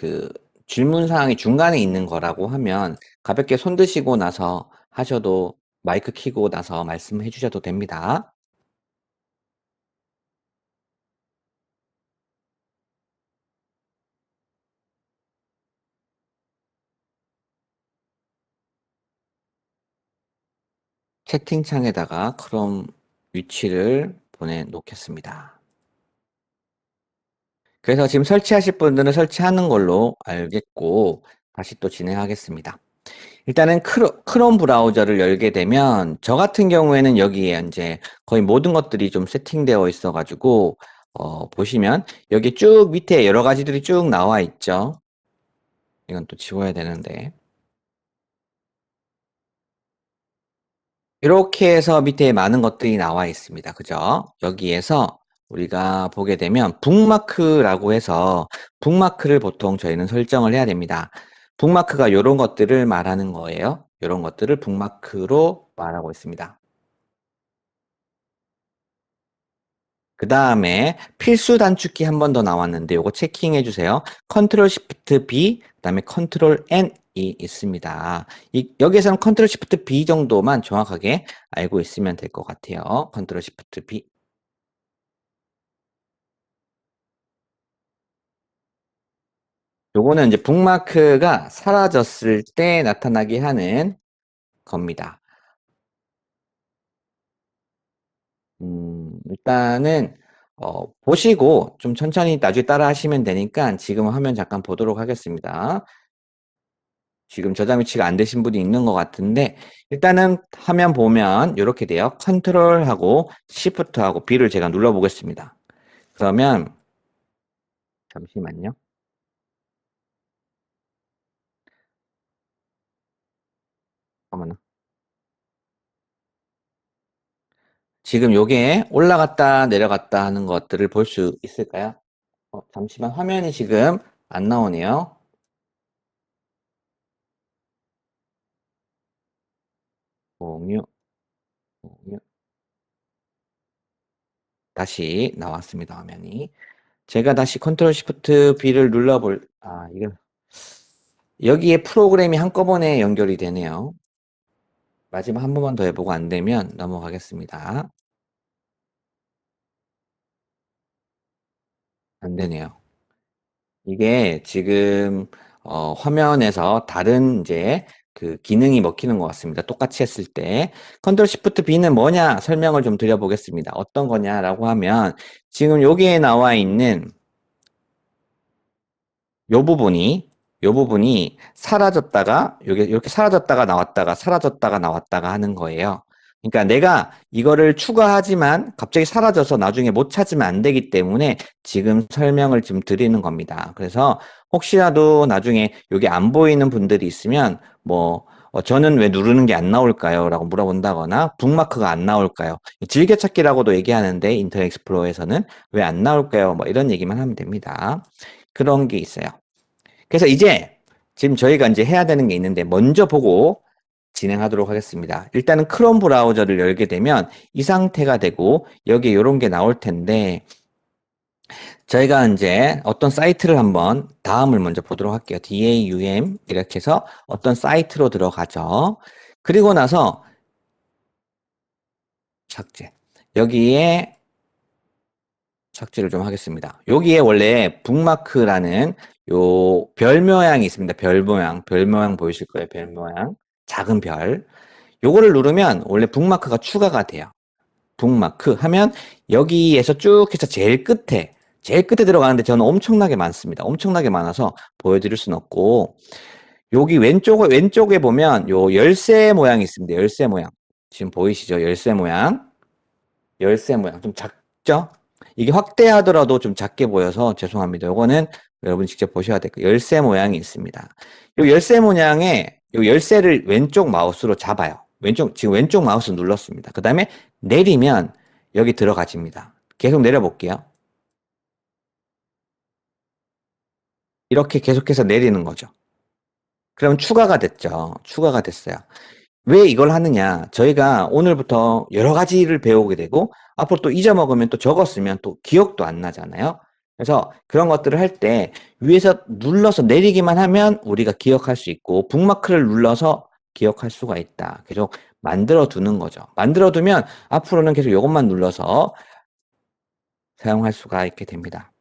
질문 사항이 중간에 있는 거라고 하면 가볍게 손 드시고 나서 하셔도 마이크 켜고 나서 말씀해 주셔도 됩니다. 채팅창에다가 크롬 위치를 보내 놓겠습니다. 그래서 지금 설치하실 분들은 설치하는 걸로 알겠고 다시 또 진행하겠습니다. 일단은 크롬 브라우저를 열게 되면 저 같은 경우에는 여기에 이제 거의 모든 것들이 좀 세팅되어 있어 가지고 보시면 여기 쭉 밑에 여러 가지들이 쭉 나와 있죠. 이건 또 지워야 되는데 이렇게 해서 밑에 많은 것들이 나와 있습니다. 그죠? 여기에서 우리가 보게 되면 북마크라고 해서 북마크를 보통 저희는 설정을 해야 됩니다. 북마크가 요런 것들을 말하는 거예요. 요런 것들을 북마크로 말하고 있습니다. 그 다음에 필수 단축키 한 번 더 나왔는데 요거 체킹해 주세요. 컨트롤 시프트 B, 그 다음에 컨트롤 N이 있습니다. 여기에서는 컨트롤 시프트 B 정도만 정확하게 알고 있으면 될 것 같아요. 컨트롤 시프트 B. 요거는 이제 북마크가 사라졌을 때 나타나게 하는 겁니다. 일단은 보시고 좀 천천히 나중에 따라 하시면 되니까 지금 화면 잠깐 보도록 하겠습니다. 지금 저장 위치가 안 되신 분이 있는 것 같은데 일단은 화면 보면 이렇게 돼요. 컨트롤하고 시프트하고 B를 제가 눌러 보겠습니다. 그러면 잠시만요. 어머나. 지금 요게 올라갔다 내려갔다 하는 것들을 볼 수 있을까요? 잠시만 화면이 지금 안 나오네요. 공유, 공유. 다시 나왔습니다, 화면이. 제가 다시 컨트롤 시프트 B를 이거 여기에 프로그램이 한꺼번에 연결이 되네요. 마지막 한 번만 더 해보고 안 되면 넘어가겠습니다. 안 되네요. 이게 지금 화면에서 다른 이제 그 기능이 먹히는 것 같습니다. 똑같이 했을 때 컨트롤 시프트 B는 뭐냐 설명을 좀 드려보겠습니다. 어떤 거냐라고 하면 지금 여기에 나와 있는 요 부분이 사라졌다가 요게 이렇게 사라졌다가 나왔다가 사라졌다가 나왔다가 하는 거예요. 그러니까 내가 이거를 추가하지만 갑자기 사라져서 나중에 못 찾으면 안 되기 때문에 지금 설명을 좀 드리는 겁니다. 그래서 혹시라도 나중에 여기 안 보이는 분들이 있으면 뭐 저는 왜 누르는 게 안 나올까요? 라고 물어본다거나 북마크가 안 나올까요? 즐겨찾기라고도 얘기하는데 인터넷 익스플로러에서는 왜 안 나올까요? 뭐 이런 얘기만 하면 됩니다. 그런 게 있어요. 그래서 이제 지금 저희가 이제 해야 되는 게 있는데 먼저 보고 진행하도록 하겠습니다. 일단은 크롬 브라우저를 열게 되면 이 상태가 되고 여기에 이런 게 나올 텐데 저희가 이제 어떤 사이트를 한번 다음을 먼저 보도록 할게요. DAUM 이렇게 해서 어떤 사이트로 들어가죠. 그리고 나서 삭제. 여기에 삭제를 좀 하겠습니다. 여기에 원래 북마크라는 요 별 모양이 있습니다. 별 모양 보이실 거예요. 별 모양. 작은 별. 요거를 누르면 원래 북마크가 추가가 돼요. 북마크 하면 여기에서 쭉 해서 제일 끝에 들어가는데 저는 엄청나게 많습니다. 엄청나게 많아서 보여드릴 수는 없고 여기 왼쪽에 보면 요 열쇠 모양이 있습니다. 열쇠 모양. 지금 보이시죠? 열쇠 모양 좀 작죠? 이게 확대하더라도 좀 작게 보여서 죄송합니다. 요거는 여러분 직접 보셔야 될 거예요. 열쇠 모양이 있습니다. 요 열쇠 모양에 요 열쇠를 왼쪽 마우스로 잡아요. 지금 왼쪽 마우스 눌렀습니다. 그 다음에 내리면 여기 들어가집니다. 계속 내려볼게요. 이렇게 계속해서 내리는 거죠. 그럼 추가가 됐죠. 추가가 됐어요. 왜 이걸 하느냐? 저희가 오늘부터 여러 가지를 배우게 되고 앞으로 또 잊어먹으면 또 적었으면 또 기억도 안 나잖아요. 그래서 그런 것들을 할 때 위에서 눌러서 내리기만 하면 우리가 기억할 수 있고 북마크를 눌러서 기억할 수가 있다. 계속 만들어 두는 거죠. 만들어 두면 앞으로는 계속 이것만 눌러서 사용할 수가 있게 됩니다.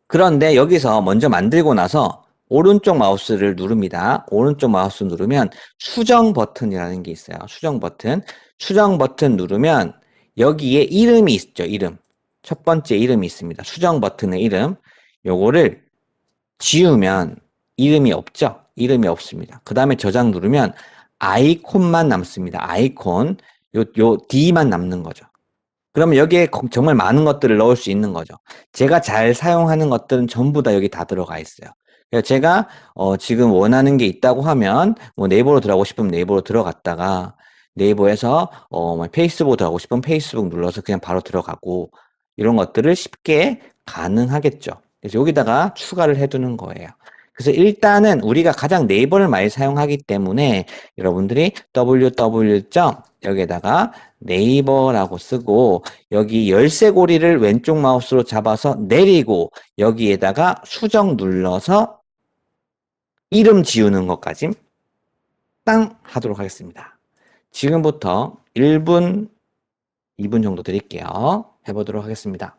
그런데 여기서 먼저 만들고 나서 오른쪽 마우스를 누릅니다. 오른쪽 마우스 누르면 수정 버튼이라는 게 있어요. 수정 버튼. 수정 버튼 누르면 여기에 이름이 있죠. 이름. 첫 번째 이름이 있습니다. 수정 버튼의 이름. 요거를 지우면 이름이 없죠. 이름이 없습니다. 그 다음에 저장 누르면 아이콘만 남습니다. 아이콘. 요 D만 남는 거죠. 그러면 여기에 정말 많은 것들을 넣을 수 있는 거죠. 제가 잘 사용하는 것들은 전부 다 여기 다 들어가 있어요. 그래서 제가 지금 원하는 게 있다고 하면 뭐 네이버로 들어가고 싶으면 네이버로 들어갔다가 네이버에서 뭐 페이스북 들어가고 싶으면 페이스북 눌러서 그냥 바로 들어가고 이런 것들을 쉽게 가능하겠죠. 그래서 여기다가 추가를 해두는 거예요. 그래서 일단은 우리가 가장 네이버를 많이 사용하기 때문에 여러분들이 www. 여기에다가 네이버라고 쓰고 여기 열쇠고리를 왼쪽 마우스로 잡아서 내리고 여기에다가 수정 눌러서 이름 지우는 것까지 땅 하도록 하겠습니다. 지금부터 1분, 2분 정도 드릴게요. 해보도록 하겠습니다.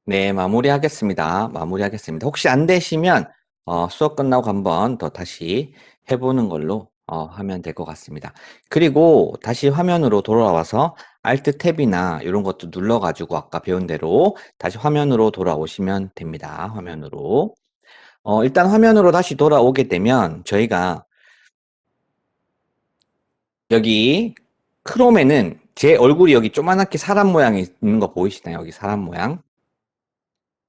네, 마무리하겠습니다. 혹시 안 되시면 수업 끝나고 한번 더 다시 해보는 걸로 하면 될 것 같습니다. 그리고 다시 화면으로 돌아와서 Alt 탭이나 이런 것도 눌러가지고 아까 배운 대로 다시 화면으로 돌아오시면 됩니다. 화면으로. 일단 화면으로 다시 돌아오게 되면 저희가 여기 크롬에는 제 얼굴이 여기 조그맣게 사람 모양이 있는 거 보이시나요? 여기 사람 모양.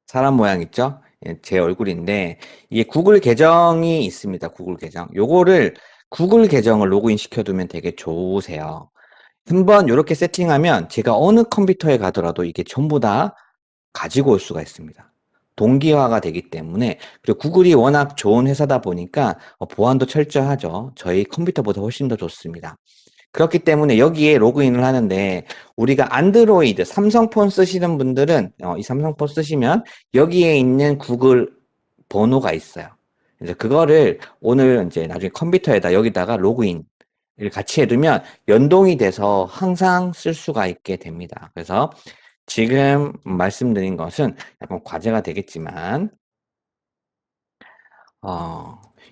사람 모양 있죠? 예, 제 얼굴인데 이게 구글 계정이 있습니다. 구글 계정. 요거를 구글 계정을 로그인 시켜두면 되게 좋으세요. 한번 이렇게 세팅하면 제가 어느 컴퓨터에 가더라도 이게 전부 다 가지고 올 수가 있습니다. 동기화가 되기 때문에 그리고 구글이 워낙 좋은 회사다 보니까 보안도 철저하죠. 저희 컴퓨터보다 훨씬 더 좋습니다. 그렇기 때문에 여기에 로그인을 하는데 우리가 안드로이드, 삼성폰 쓰시는 분들은 이 삼성폰 쓰시면 여기에 있는 구글 번호가 있어요. 이제 그거를 오늘 이제 나중에 컴퓨터에다 여기다가 로그인을 같이 해두면 연동이 돼서 항상 쓸 수가 있게 됩니다. 그래서 지금 말씀드린 것은 약간 과제가 되겠지만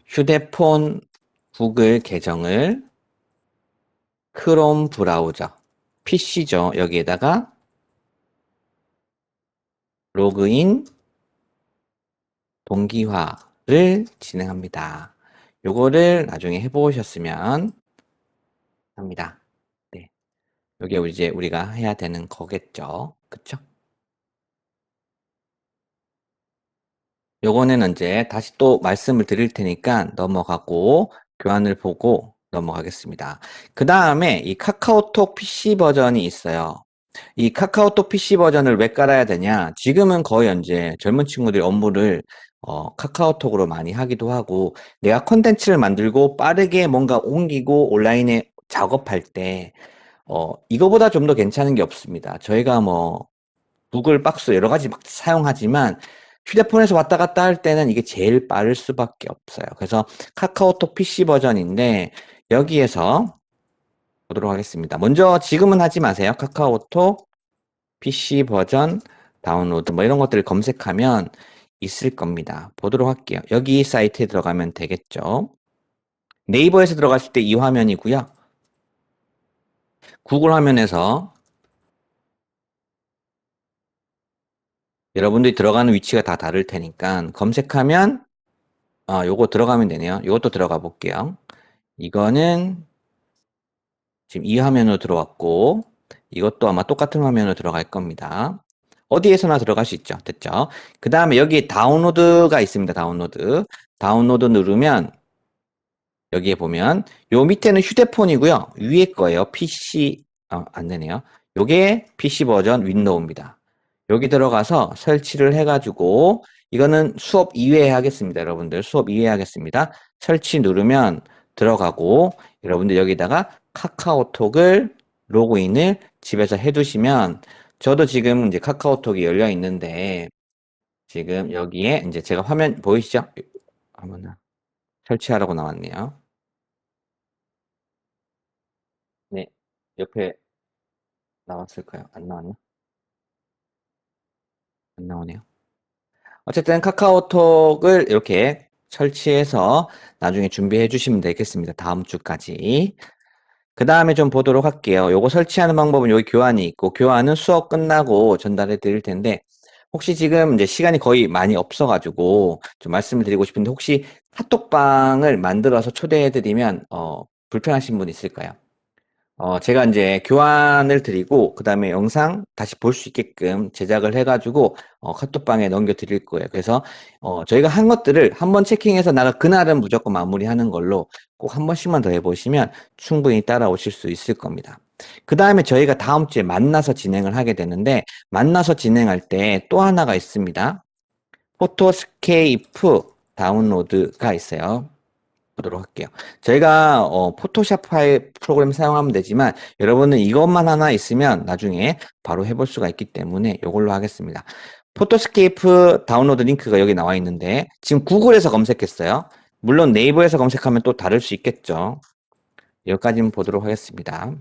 휴대폰 구글 계정을 크롬 브라우저, PC죠. 여기에다가 로그인 동기화를 진행합니다. 요거를 나중에 해보셨으면 합니다. 네. 요게 이제 우리가 해야 되는 거겠죠. 그쵸? 요거는 이제 다시 또 말씀을 드릴 테니까 넘어가고 교환을 보고 넘어가겠습니다. 그 다음에 이 카카오톡 PC 버전이 있어요. 이 카카오톡 PC 버전을 왜 깔아야 되냐? 지금은 거의 이제 젊은 친구들이 업무를 카카오톡으로 많이 하기도 하고 내가 콘텐츠를 만들고 빠르게 뭔가 옮기고 온라인에 작업할 때 이거보다 좀 더 괜찮은 게 없습니다. 저희가 뭐 구글 박스 여러 가지 막 사용하지만 휴대폰에서 왔다 갔다 할 때는 이게 제일 빠를 수밖에 없어요. 그래서 카카오톡 PC 버전인데 여기에서 보도록 하겠습니다. 먼저 지금은 하지 마세요. 카카오톡 PC 버전 다운로드 뭐 이런 것들을 검색하면 있을 겁니다. 보도록 할게요. 여기 사이트에 들어가면 되겠죠. 네이버에서 들어갔을 때 이 화면이고요. 구글 화면에서 여러분들이 들어가는 위치가 다 다를 테니까 검색하면 요거 들어가면 되네요. 요것도 들어가 볼게요. 이거는 지금 이 화면으로 들어왔고 이것도 아마 똑같은 화면으로 들어갈 겁니다. 어디에서나 들어갈 수 있죠. 됐죠? 그 다음에 여기 다운로드가 있습니다. 다운로드. 다운로드 누르면 여기에 보면 요 밑에는 휴대폰이고요. 위에 거예요. PC 안 되네요. 요게 PC 버전 윈도우입니다. 여기 들어가서 설치를 해가지고 이거는 수업 이외에 하겠습니다. 여러분들 수업 이외에 하겠습니다. 설치 누르면 들어가고 여러분들 여기다가 카카오톡을 로그인을 집에서 해두시면 저도 지금 이제 카카오톡이 열려 있는데 지금 여기에 이제 제가 화면 보이시죠? 한번 설치하라고 나왔네요. 네, 옆에 나왔을까요? 안 나왔나? 안 나오네요. 어쨌든 카카오톡을 이렇게 설치해서 나중에 준비해 주시면 되겠습니다. 다음 주까지. 그 다음에 좀 보도록 할게요. 요거 설치하는 방법은 여기 교환이 있고, 교환은 수업 끝나고 전달해 드릴 텐데, 혹시 지금 이제 시간이 거의 많이 없어가지고 좀 말씀을 드리고 싶은데, 혹시 카톡방을 만들어서 초대해 드리면, 불편하신 분 있을까요? 제가 이제 교환을 드리고, 그 다음에 영상 다시 볼 수 있게끔 제작을 해가지고, 카톡방에 넘겨드릴 거예요. 그래서, 저희가 한 것들을 한번 체킹해서 나가 그날은 무조건 마무리하는 걸로 꼭 한 번씩만 더 해보시면 충분히 따라오실 수 있을 겁니다. 그 다음에 저희가 다음 주에 만나서 진행을 하게 되는데, 만나서 진행할 때 또 하나가 있습니다. 포토스케이프 다운로드가 있어요. 보도록 할게요. 저희가 포토샵 파일 프로그램 사용하면 되지만 여러분은 이것만 하나 있으면 나중에 바로 해볼 수가 있기 때문에 이걸로 하겠습니다. 포토스케이프 다운로드 링크가 여기 나와 있는데 지금 구글에서 검색했어요. 물론 네이버에서 검색하면 또 다를 수 있겠죠. 여기까지는 보도록 하겠습니다.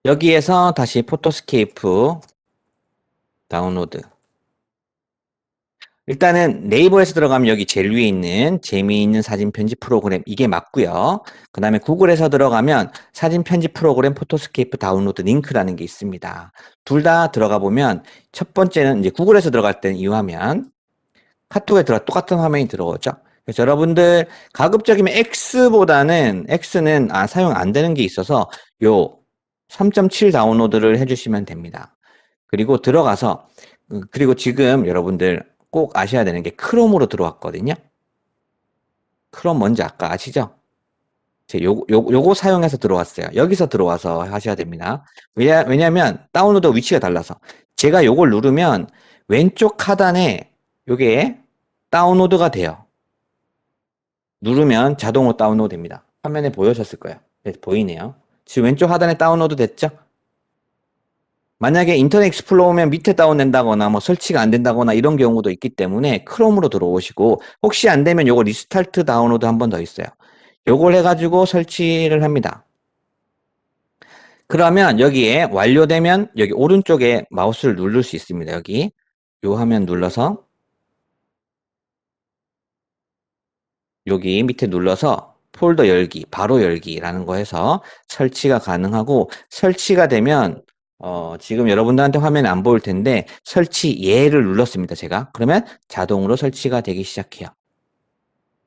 여기에서 다시 포토스케이프 다운로드 일단은 네이버에서 들어가면 여기 제일 위에 있는 재미있는 사진 편집 프로그램 이게 맞고요. 그 다음에 구글에서 들어가면 사진 편집 프로그램 포토스케이프 다운로드 링크라는 게 있습니다. 둘 다 들어가 보면 첫 번째는 이제 구글에서 들어갈 때는 이 화면, 카톡에 들어가 똑같은 화면이 들어오죠. 그래서 여러분들 가급적이면 X는 사용 안 되는 게 있어서 요 3.7 다운로드를 해주시면 됩니다. 그리고 들어가서 그리고 지금 여러분들 꼭 아셔야 되는 게 크롬으로 들어왔거든요. 크롬 뭔지 아까 아시죠? 요거 사용해서 들어왔어요. 여기서 들어와서 하셔야 됩니다. 왜냐면 다운로드 위치가 달라서 제가 요걸 누르면 왼쪽 하단에 요게 다운로드가 돼요. 누르면 자동으로 다운로드 됩니다. 화면에 보여졌을 거예요. 네, 보이네요. 지금 왼쪽 하단에 다운로드 됐죠? 만약에 인터넷 익스플로러면 밑에 다운된다거나 뭐 설치가 안 된다거나 이런 경우도 있기 때문에 크롬으로 들어오시고 혹시 안 되면 요거 리스타트 다운로드 한 번 더 있어요. 요걸 해가지고 설치를 합니다. 그러면 여기에 완료되면 여기 오른쪽에 마우스를 누를 수 있습니다. 여기 요 화면 눌러서 여기 밑에 눌러서 폴더 열기, 바로 열기라는 거 해서 설치가 가능하고 설치가 되면 지금 여러분들한테 화면에 안 보일 텐데 설치 예를 눌렀습니다. 제가. 그러면 자동으로 설치가 되기 시작해요.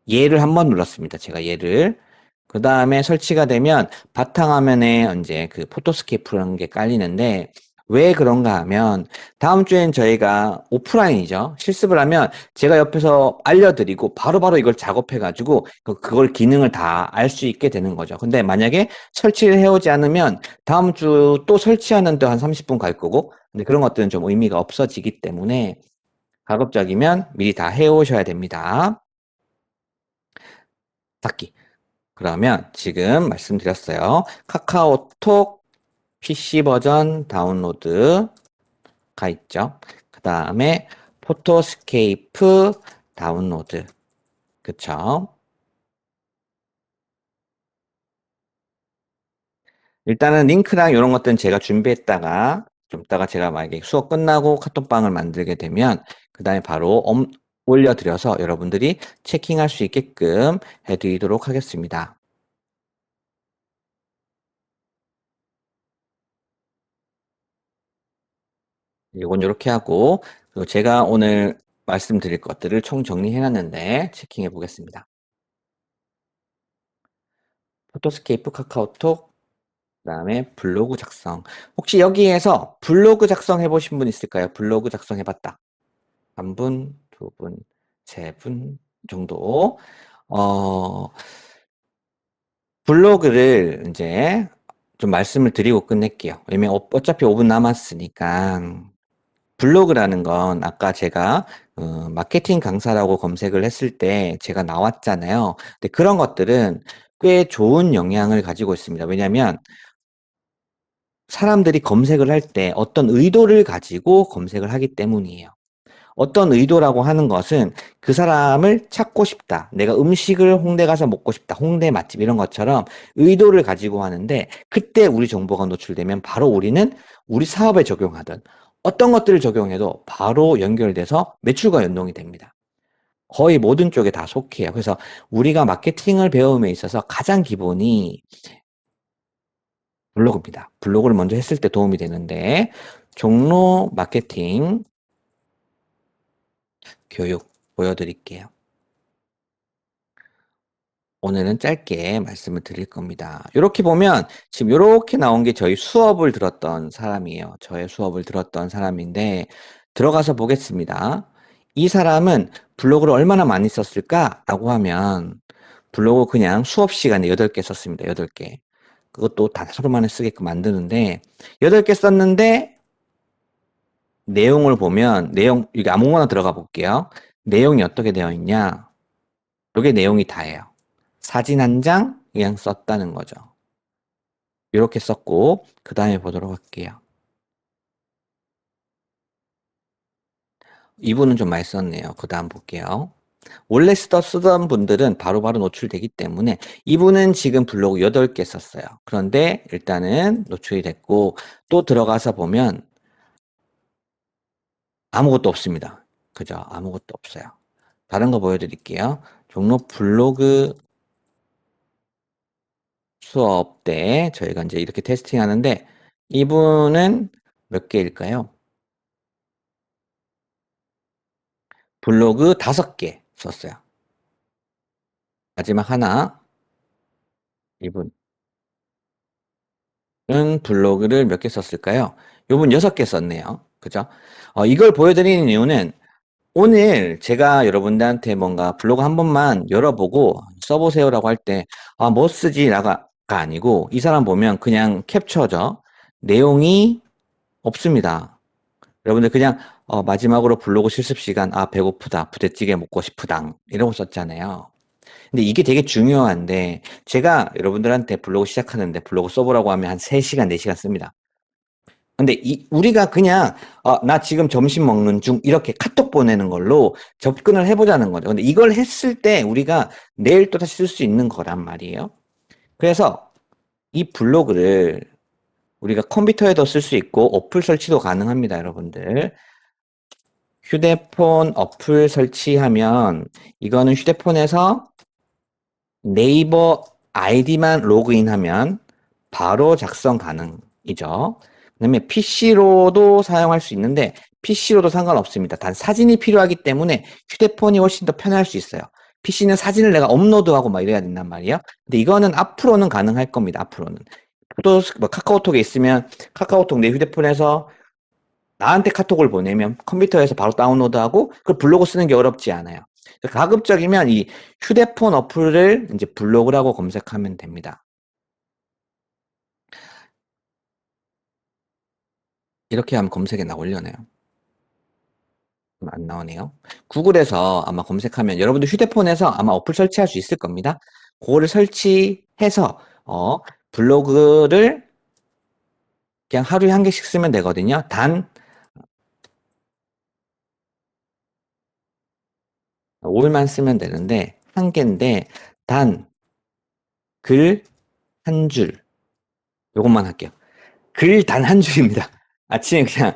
예를 한번 눌렀습니다. 제가 예를. 그 다음에 설치가 되면 바탕화면에 이제 그 포토스케이프라는 게 깔리는데 왜 그런가 하면 다음 주엔 저희가 오프라인이죠. 실습을 하면 제가 옆에서 알려드리고 바로바로 이걸 작업해가지고 그걸 기능을 다 알 수 있게 되는 거죠. 근데 만약에 설치를 해오지 않으면 다음 주 또 설치하는데 한 30분 갈 거고 근데 그런 것들은 좀 의미가 없어지기 때문에 가급적이면 미리 다 해오셔야 됩니다. 닫기. 그러면 지금 말씀드렸어요. 카카오톡 PC 버전 다운로드가 있죠. 그 다음에 포토스케이프 다운로드. 그쵸? 일단은 링크랑 이런 것들은 제가 준비했다가 좀 이따가 제가 만약에 수업 끝나고 카톡방을 만들게 되면 그 다음에 바로 올려드려서 여러분들이 체킹할 수 있게끔 해드리도록 하겠습니다. 이건 이렇게 하고 그리고 제가 오늘 말씀드릴 것들을 총 정리해 놨는데 체킹해 보겠습니다. 포토스케이프, 카카오톡, 그다음에 블로그 작성. 혹시 여기에서 블로그 작성해 보신 분 있을까요? 블로그 작성해 봤다. 한 분, 두 분, 세 분 정도. 어 블로그를 인제 좀 말씀을 드리고 끝낼게요. 왜냐면 어차피 5분 남았으니까. 블로그라는 건 아까 제가 마케팅 강사라고 검색을 했을 때 제가 나왔잖아요. 근데 그런 것들은 꽤 좋은 영향을 가지고 있습니다. 왜냐면 사람들이 검색을 할 때 어떤 의도를 가지고 검색을 하기 때문이에요. 어떤 의도라고 하는 것은 그 사람을 찾고 싶다. 내가 음식을 홍대 가서 먹고 싶다. 홍대 맛집 이런 것처럼 의도를 가지고 하는데 그때 우리 정보가 노출되면 바로 우리는 우리 사업에 적용하든 어떤 것들을 적용해도 바로 연결돼서 매출과 연동이 됩니다. 거의 모든 쪽에 다 속해요. 그래서 우리가 마케팅을 배움에 있어서 가장 기본이 블로그입니다. 블로그를 먼저 했을 때 도움이 되는데 종로 마케팅 교육 보여드릴게요. 오늘은 짧게 말씀을 드릴 겁니다. 이렇게 보면 지금 이렇게 나온 게 저희 수업을 들었던 사람이에요. 저의 수업을 들었던 사람인데 들어가서 보겠습니다. 이 사람은 블로그를 얼마나 많이 썼을까라고 하면 블로그 그냥 수업 시간에 8개 썼습니다. 8개. 그것도 다 하루 만에 쓰게끔 만드는데 8개 썼는데 내용을 보면 이게 아무거나 들어가 볼게요. 내용이 어떻게 되어 있냐? 이게 내용이 다예요. 사진 한 장 그냥 썼다는 거죠. 이렇게 썼고 그 다음에 보도록 할게요. 이분은 좀 많이 썼네요. 그 다음 볼게요. 원래 쓰던 분들은 바로바로 노출되기 때문에 이분은 지금 블로그 8개 썼어요. 그런데 일단은 노출이 됐고 또 들어가서 보면 아무것도 없습니다. 그죠? 아무것도 없어요. 다른 거 보여드릴게요. 종로 블로그 수업 때 저희가 이제 이렇게 테스팅 하는데 이분은 몇 개일까요? 블로그 5개 썼어요. 마지막 하나, 이분은 블로그를 몇 개 썼을까요? 요분 6개 썼네요. 그죠? 이걸 보여드리는 이유는 오늘 제가 여러분들한테 뭔가 블로그 한 번만 열어보고 써보세요라고 할 때, 아, 뭐 쓰지? 라가 아니고, 이 사람 보면 그냥 캡처죠. 내용이 없습니다. 여러분들 그냥, 마지막으로 블로그 실습 시간, 아, 배고프다. 부대찌개 먹고 싶으당. 이러고 썼잖아요. 근데 이게 되게 중요한데 제가 여러분들한테 블로그 시작하는데 블로그 써보라고 하면 한 3시간, 4시간 씁니다. 근데 우리가 그냥 나 지금 점심 먹는 중 이렇게 카톡 보내는 걸로 접근을 해보자는 거죠. 근데 이걸 했을 때 우리가 내일 또 다시 쓸 수 있는 거란 말이에요. 그래서 이 블로그를 우리가 컴퓨터에도 쓸 수 있고 어플 설치도 가능합니다, 여러분들. 휴대폰 어플 설치하면 이거는 휴대폰에서 네이버 아이디만 로그인하면 바로 작성 가능이죠. 그다음에 PC로도 사용할 수 있는데 PC로도 상관없습니다. 단 사진이 필요하기 때문에 휴대폰이 훨씬 더 편할 수 있어요. PC는 사진을 내가 업로드하고 막 이래야 된단 말이에요. 근데 이거는 앞으로는 가능할 겁니다. 앞으로는. 또 뭐 카카오톡에 있으면 카카오톡 내 휴대폰에서 나한테 카톡을 보내면 컴퓨터에서 바로 다운로드하고 그 블로그 쓰는 게 어렵지 않아요. 가급적이면 이 휴대폰 어플을 이제 블로그라고 검색하면 됩니다. 이렇게 하면 검색에 나오려나요? 안 나오네요. 구글에서 아마 검색하면 여러분들 휴대폰에서 아마 어플 설치할 수 있을 겁니다. 그거를 설치해서 블로그를 그냥 하루에 한 개씩 쓰면 되거든요. 단 5일만 쓰면 되는데 한 개인데 단 글 한 줄 요것만 할게요. 글 단 한 줄입니다. 아침에 그냥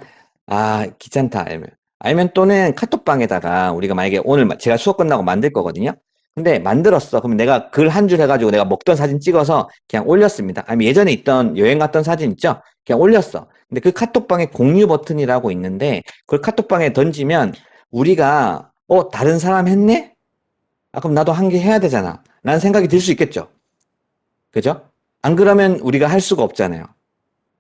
귀찮다 알면 또는 카톡방에다가 우리가 만약에 오늘 제가 수업 끝나고 만들 거거든요. 근데 만들었어. 그럼 내가 글 한 줄 해가지고 내가 먹던 사진 찍어서 그냥 올렸습니다. 아니면 예전에 있던 여행 갔던 사진 있죠? 그냥 올렸어. 근데 그 카톡방에 공유 버튼이라고 있는데 그걸 카톡방에 던지면 우리가 다른 사람 했네? 그럼 나도 한 개 해야 되잖아. 라는 생각이 들 수 있겠죠. 그죠? 안 그러면 우리가 할 수가 없잖아요.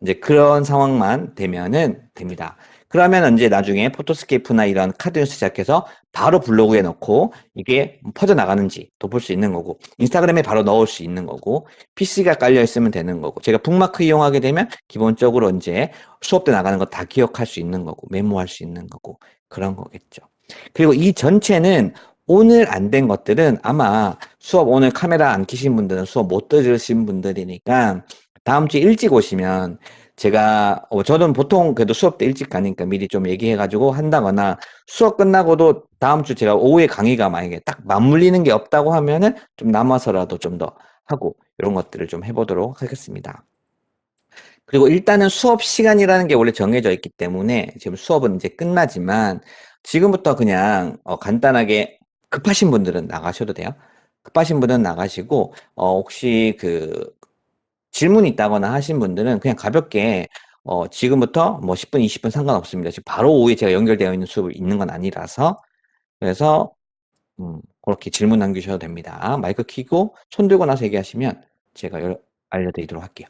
이제 그런 상황만 되면은 됩니다. 그러면 이제 나중에 포토스케이프나 이런 카드뉴스 시작해서 바로 블로그에 넣고 이게 퍼져나가는지 도 볼 수 있는 거고 인스타그램에 바로 넣을 수 있는 거고 PC가 깔려 있으면 되는 거고 제가 북마크 이용하게 되면 기본적으로 이제 수업 때 나가는 거 다 기억할 수 있는 거고 메모할 수 있는 거고 그런 거겠죠. 그리고 이 전체는 오늘 안 된 것들은 아마 수업 오늘 카메라 안 켜신 분들은 수업 못 들으신 분들이니까 다음 주 일찍 오시면 제가 저는 보통 그래도 수업 때 일찍 가니까 미리 좀 얘기해가지고 한다거나 수업 끝나고도 다음 주 제가 오후에 강의가 만약에 딱 맞물리는 게 없다고 하면은 좀 남아서라도 좀 더 하고 이런 것들을 좀 해보도록 하겠습니다. 그리고 일단은 수업 시간이라는 게 원래 정해져 있기 때문에 지금 수업은 이제 끝나지만 지금부터 그냥 간단하게 급하신 분들은 나가셔도 돼요. 급하신 분은 나가시고 혹시 그 질문이 있다거나 하신 분들은 그냥 가볍게 지금부터 뭐 10분, 20분 상관없습니다. 지금 바로 오후에 제가 연결되어 있는 수업이 있는 건 아니라서 그래서 그렇게 질문 남기셔도 됩니다. 마이크 켜고 손 들고 나서 얘기하시면 제가 알려드리도록 할게요.